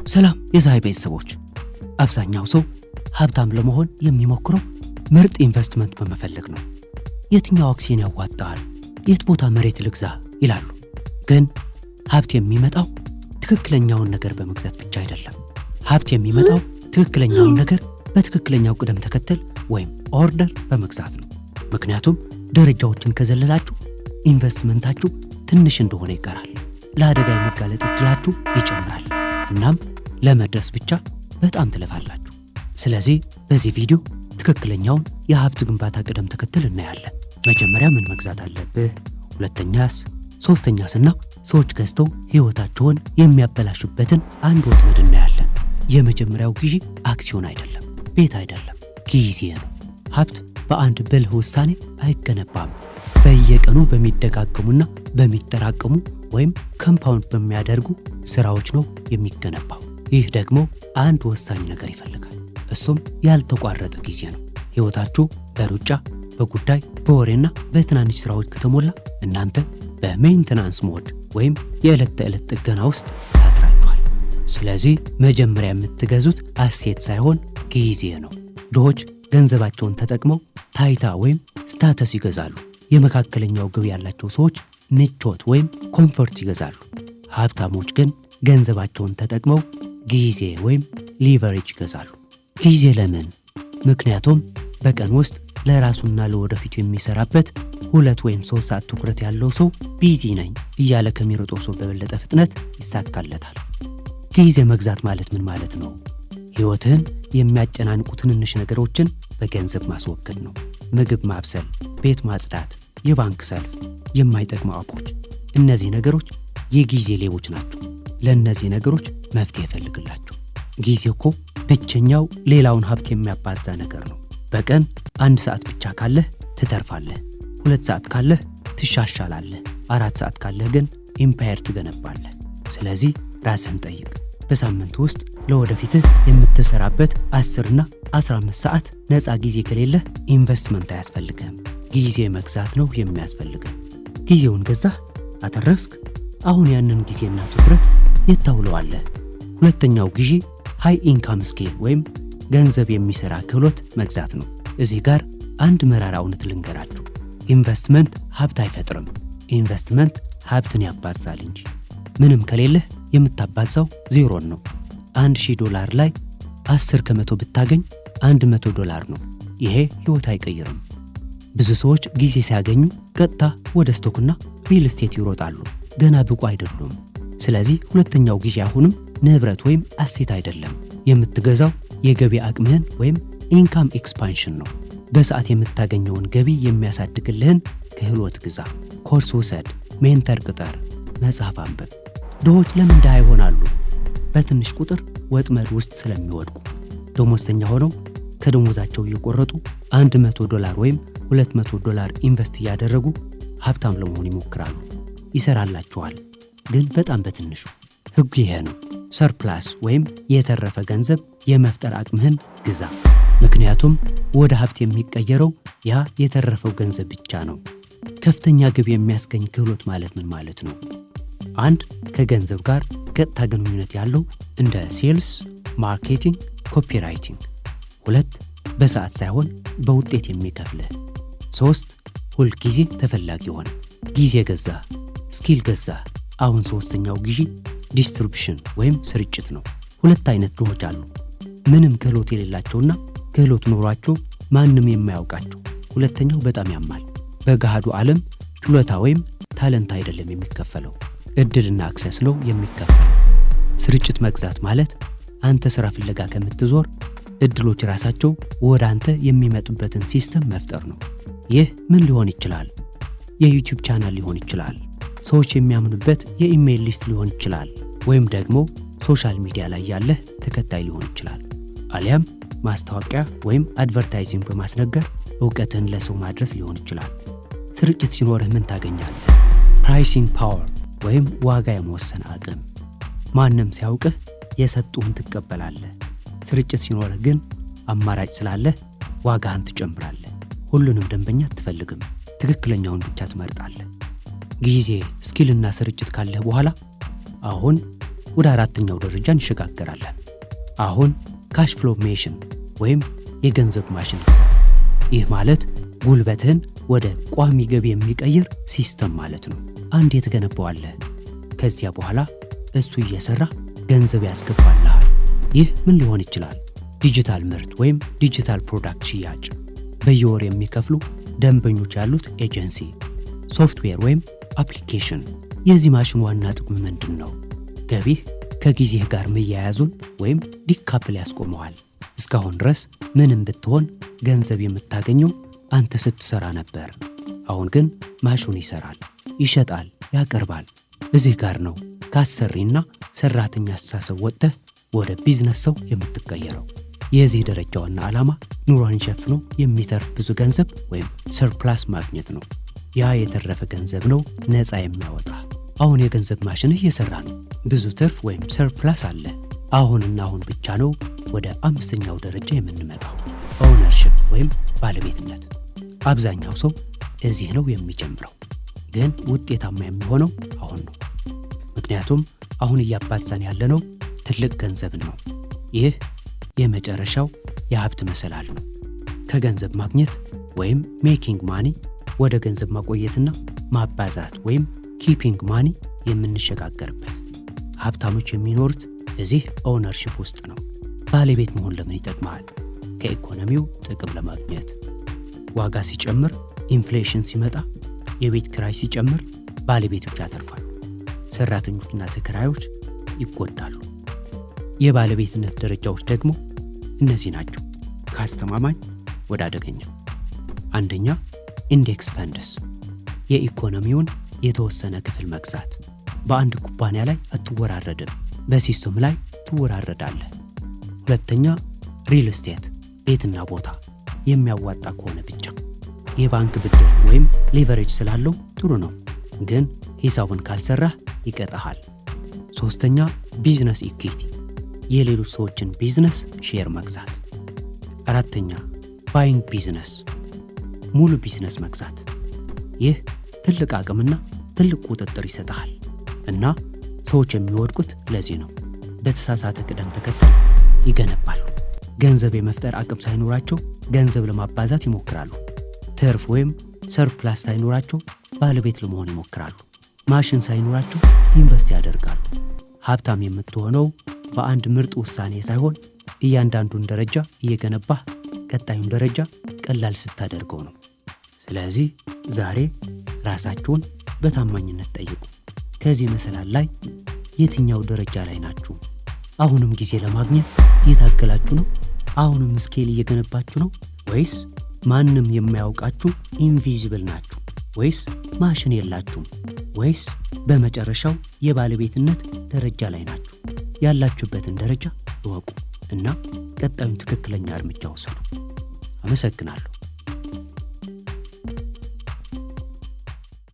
ሰላም የዛይ ቤተሰቦች፣ አብዛኛው ሰው ሀብታም ለመሆን የሚሞክረው ምርጥ ኢንቨስትመንት በመፈለግ ነው። የትኛው አክሲዮን ያዋጣል፣ የት ቦታ መሬት ልግዛ ይላሉ። ግን ሀብት የሚመጣው ትክክለኛውን ነገር በመግዛት ብቻ አይደለም። ሀብት የሚመጣው ትክክለኛውን ነገር በትክክለኛው ቅደም ተከተል ወይም ኦርደር በመግዛት ነው። ምክንያቱም ደረጃዎችን ከዘለላችሁ ኢንቨስትመንታችሁ ትንሽ እንደሆነ ይቀራል፣ ለአደጋ የመጋለጥ እድላችሁ ይጨምራል። እናም ለመድረስ ብቻ በጣም ትለፋላችሁ። ስለዚህ በዚህ ቪዲዮ ትክክለኛውን የሀብት ግንባታ ቅደም ተከተል እናያለን። መጀመሪያ ምን መግዛት አለብህ፣ ሁለተኛስ፣ ሶስተኛስና ሰዎች ገዝተው ህይወታቸውን የሚያበላሹበትን አንድ ወጥመድ እናያለን። የመጀመሪያው ግዢ አክሲዮን አይደለም፣ ቤት አይደለም፣ ጊዜ ነው። ሀብት በአንድ ብልህ ውሳኔ አይገነባም። በየቀኑ በሚደጋገሙና በሚጠራቀሙ ወይም ኮምፓውንድ በሚያደርጉ ስራዎች ነው የሚገነባው። ይህ ደግሞ አንድ ወሳኝ ነገር ይፈልጋል። እሱም ያልተቋረጠ ጊዜ ነው። ህይወታችሁ በሩጫ በጉዳይ በወሬና በትናንሽ ስራዎች ከተሞላ እናንተ በሜንቴናንስ ሞድ ወይም የዕለት ተዕለት ጥገና ውስጥ ታስራችኋል። ስለዚህ መጀመሪያ የምትገዙት አሴት ሳይሆን ጊዜ ነው። ድሆች ገንዘባቸውን ተጠቅመው ታይታ ወይም ስታተስ ይገዛሉ። የመካከለኛው ገቢ ያላቸው ሰዎች ምቾት ወይም ኮምፎርት ይገዛሉ። ሀብታሞች ግን ገንዘባቸውን ተጠቅመው ጊዜ ወይም ሊቨሬጅ ይገዛሉ። ጊዜ ለምን? ምክንያቱም በቀን ውስጥ ለራሱና ለወደፊቱ የሚሰራበት 2 ወይም 3 ሰዓት ትኩረት ያለው ሰው ቢዚ ነኝ እያለ ከሚሮጠው ሰው በበለጠ ፍጥነት ይሳካለታል። ጊዜ መግዛት ማለት ምን ማለት ነው? ህይወትህን የሚያጨናንቁ ትንንሽ ነገሮችን በገንዘብ ማስወገድ ነው። ምግብ ማብሰል፣ ቤት ማጽዳት፣ የባንክ ሰልፍ፣ የማይጠቅሙ አፖች፣ እነዚህ ነገሮች የጊዜ ሌቦች ናቸው። ለእነዚህ ነገሮች መፍትሄ ይፈልግላቸው። ጊዜ እኮ ብቸኛው ሌላውን ሀብት የሚያባዛ ነገር ነው። በቀን 1 ሰዓት ብቻ ካለህ ትተርፋለህ። 2 ሰዓት ካለህ ትሻሻላለህ። 4 ሰዓት ካለህ ግን ኢምፓየር ትገነባለህ። ስለዚህ ራስህን ጠይቅ። በሳምንት ውስጥ ለወደፊትህ የምትሰራበት 10 እና 15 ሰዓት ነፃ ጊዜ ከሌለህ ኢንቨስትመንት አያስፈልግህም። ጊዜ መግዛት ነው የሚያስፈልግህ። ጊዜውን ገዛህ፣ አተረፍክ። አሁን ያንን ጊዜና ትኩረት የት ታውለዋለህ? ሁለተኛው ግዢ ሃይ ኢንካም ስኬል ወይም ገንዘብ የሚሰራ ክህሎት መግዛት ነው። እዚህ ጋር አንድ መራራ እውነት ልንገራችሁ። ኢንቨስትመንት ሀብት አይፈጥርም። ኢንቨስትመንት ሀብትን ያባዛል እንጂ። ምንም ከሌለህ የምታባዛው ዜሮን ነው። $1000 ላይ 10% ብታገኝ $100 ነው። ይሄ ህይወት አይቀይርም። ብዙ ሰዎች ጊዜ ሲያገኙ ቀጥታ ወደ ስቶክና ሪል ስቴት ይሮጣሉ። ገና ብቁ አይደሉም። ስለዚህ ሁለተኛው ግዢ አሁንም ንብረት ወይም አሴት አይደለም። የምትገዛው የገቢ አቅምህን ወይም ኢንካም ኤክስፓንሽን ነው። በሰዓት የምታገኘውን ገቢ የሚያሳድግልህን ክህሎት ግዛ። ኮርስ ውሰድ፣ ሜንተር ቅጠር፣ መጽሐፍ አንብብ። ድሆች ለምን ድሃ ይሆናሉ? በትንሽ ቁጥር ወጥመድ ውስጥ ስለሚወድቁ። ደሞዝተኛ ሆነው ከደሞዛቸው እየቆረጡ $100 ወይም $200 ኢንቨስት እያደረጉ ሀብታም ለመሆን ይሞክራሉ። ይሰራላችኋል፣ ግን በጣም በትንሹ። ህጉ ይሄ ነው። ሰርፕላስ ወይም የተረፈ ገንዘብ የመፍጠር አቅምህን ግዛ። ምክንያቱም ወደ ሀብት የሚቀየረው ያ የተረፈው ገንዘብ ብቻ ነው። ከፍተኛ ገቢ የሚያስገኝ ክህሎት ማለት ምን ማለት ነው? 1 ከገንዘብ ጋር ቀጥታ ግንኙነት ያለው እንደ ሴልስ፣ ማርኬቲንግ፣ ኮፒራይቲንግ። 2 በሰዓት ሳይሆን በውጤት የሚከፍልህ። 3 ሁል ጊዜ ተፈላጊ ሆነ። ጊዜ ገዛ፣ ስኪል ገዛ። አሁን ሶስተኛው ግዢ ዲስትሪቢዩሽን ወይም ስርጭት ነው። 2 አይነት ድሆች አሉ። ምንም ክህሎት የሌላቸውና ክህሎት ኖሯቸው ማንም የማያውቃቸው። ሁለተኛው በጣም ያማል። በገሃዱ ዓለም ችሎታ ወይም ታለንት አይደለም የሚከፈለው፣ እድልና አክሰስ ነው የሚከፈለው። ስርጭት መግዛት ማለት አንተ ስራ ፍለጋ ከምትዞር እድሎች ራሳቸው ወደ አንተ የሚመጡበትን ሲስተም መፍጠር ነው። ይህ ምን ሊሆን ይችላል? የዩቲዩብ ቻናል ሊሆን ይችላል። ሰዎች የሚያምኑበት የኢሜይል ሊስት ሊሆን ይችላል። ወይም ደግሞ ሶሻል ሚዲያ ላይ ያለህ ተከታይ ሊሆን ይችላል። አሊያም ማስታወቂያ ወይም አድቨርታይዚንግ በማስነገር እውቀትን ለሰው ማድረስ ሊሆን ይችላል። ስርጭት ሲኖርህ ምን ታገኛለህ? ፕራይሲንግ ፓወር ወይም ዋጋ የመወሰን አቅም። ማንም ሲያውቅህ የሰጡህን ትቀበላለህ። ስርጭት ሲኖርህ ግን አማራጭ ስላለህ ዋጋህን ትጨምራለህ። ሁሉንም ደንበኛ አትፈልግም፣ ትክክለኛውን ብቻ ትመርጣለህ። ጊዜ፣ ስኪልና ስርጭት ካለህ በኋላ አሁን ወደ አራተኛው ደረጃ እንሸጋገራለን። አሁን ካሽ ፍሎ ሜሽን ወይም የገንዘብ ማሽን ግዛ። ይህ ማለት ጉልበትህን ወደ ቋሚ ገቢ የሚቀይር ሲስተም ማለት ነው። አንድ የተገነባዋለህ። ከዚያ በኋላ እሱ እየሰራ ገንዘብ ያስገባልሃል። ይህ ምን ሊሆን ይችላል? ዲጂታል ምርት ወይም ዲጂታል ፕሮዳክት ሽያጭ፣ በየወር የሚከፍሉ ደንበኞች ያሉት ኤጀንሲ፣ ሶፍትዌር ወይም አፕሊኬሽን። የዚህ ማሽን ዋና ጥቅም ምንድን ነው? ገቢህ ከጊዜህ ጋር መያያዙን ወይም ዲካፕል ያስቆመዋል። እስካሁን ድረስ ምንም ብትሆን ገንዘብ የምታገኘው አንተ ስትሰራ ነበር። አሁን ግን ማሽኑ ይሰራል፣ ይሸጣል፣ ያቀርባል። እዚህ ጋር ነው ከአሰሪና ሰራተኛ አስተሳሰብ ወጥተህ ወደ ቢዝነስ ሰው የምትቀየረው። የዚህ ደረጃ ዋና ዓላማ ኑሮን ሸፍኖ የሚተርፍ ብዙ ገንዘብ ወይም ሰርፕላስ ማግኘት ነው። ያ የተረፈ ገንዘብ ነው ነፃ የሚያወጣ። አሁን የገንዘብ ማሽንህ እየሰራ ነው። ብዙ ትርፍ ወይም ሰርፕላስ አለ። አሁንና አሁን ብቻ ነው ወደ አምስተኛው ደረጃ የምንመጣው፣ ኦውነርሺፕ ወይም ባለቤትነት። አብዛኛው ሰው እዚህ ነው የሚጀምረው፣ ግን ውጤታማ የሚሆነው አሁን ነው። ምክንያቱም አሁን እያባዛን ያለነው ትልቅ ገንዘብን ነው። ይህ የመጨረሻው የሀብት መሰላል ነው። ከገንዘብ ማግኘት ወይም ሜኪንግ ማኒ ወደ ገንዘብ ማቆየትና ማባዛት ወይም ኪፒንግ ማኒ የምንሸጋገርበት። ሀብታሞች የሚኖሩት እዚህ ኦውነርሺፕ ውስጥ ነው። ባለቤት መሆን ለምን ይጠቅማል? ከኢኮኖሚው ጥቅም ለማግኘት። ዋጋ ሲጨምር፣ ኢንፍሌሽን ሲመጣ፣ የቤት ኪራይ ሲጨምር ባለቤቶች ያተርፋሉ፣ ሰራተኞችና ተከራዮች ይጎዳሉ። የባለቤትነት ደረጃዎች ደግሞ እነዚህ ናቸው፣ ከአስተማማኝ ወደ አደገኛው። አንደኛ፣ ኢንዴክስ ፈንድስ፣ የኢኮኖሚውን የተወሰነ ክፍል መግዛት። በአንድ ኩባንያ ላይ አትወራረድም፣ በሲስተም ላይ ትወራረዳለህ። ሁለተኛ፣ ሪል ስቴት፣ ቤትና ቦታ፣ የሚያዋጣ ከሆነ ብቻ። የባንክ ብድር ወይም ሌቨሬጅ ስላለው ጥሩ ነው፣ ግን ሂሳቡን ካልሰራህ ይቀጣሃል። ሶስተኛ፣ ቢዝነስ ኢኩዊቲ፣ የሌሎች ሰዎችን ቢዝነስ ሼር መግዛት። አራተኛ፣ ባይንግ ቢዝነስ፣ ሙሉ ቢዝነስ መግዛት። ይህ ትልቅ አቅምና ትልቅ ቁጥጥር ይሰጣል እና ሰዎች የሚወድቁት ለዚህ ነው። በተሳሳተ ቅደም ተከተል ይገነባሉ። ገንዘብ የመፍጠር አቅም ሳይኖራቸው ገንዘብ ለማባዛት ይሞክራሉ። ትርፍ ወይም ሰርፕላስ ሳይኖራቸው ባለቤት ለመሆን ይሞክራሉ። ማሽን ሳይኖራቸው ኢንቨስት ያደርጋሉ። ሀብታም የምትሆነው በአንድ ምርጥ ውሳኔ ሳይሆን እያንዳንዱን ደረጃ እየገነባህ ቀጣዩን ደረጃ ቀላል ስታደርገው ነው። ስለዚህ ዛሬ ራሳችሁን በታማኝነት ጠይቁ። ከዚህ መሰላል ላይ የትኛው ደረጃ ላይ ናችሁ? አሁንም ጊዜ ለማግኘት እየታገላችሁ ነው? አሁንም ስኬል እየገነባችሁ ነው? ወይስ ማንም የማያውቃችሁ ኢንቪዚብል ናችሁ? ወይስ ማሽን የላችሁም? ወይስ በመጨረሻው የባለቤትነት ደረጃ ላይ ናችሁ? ያላችሁበትን ደረጃ እወቁ እና ቀጣዩን ትክክለኛ እርምጃ ወስዱ። አመሰግናለሁ።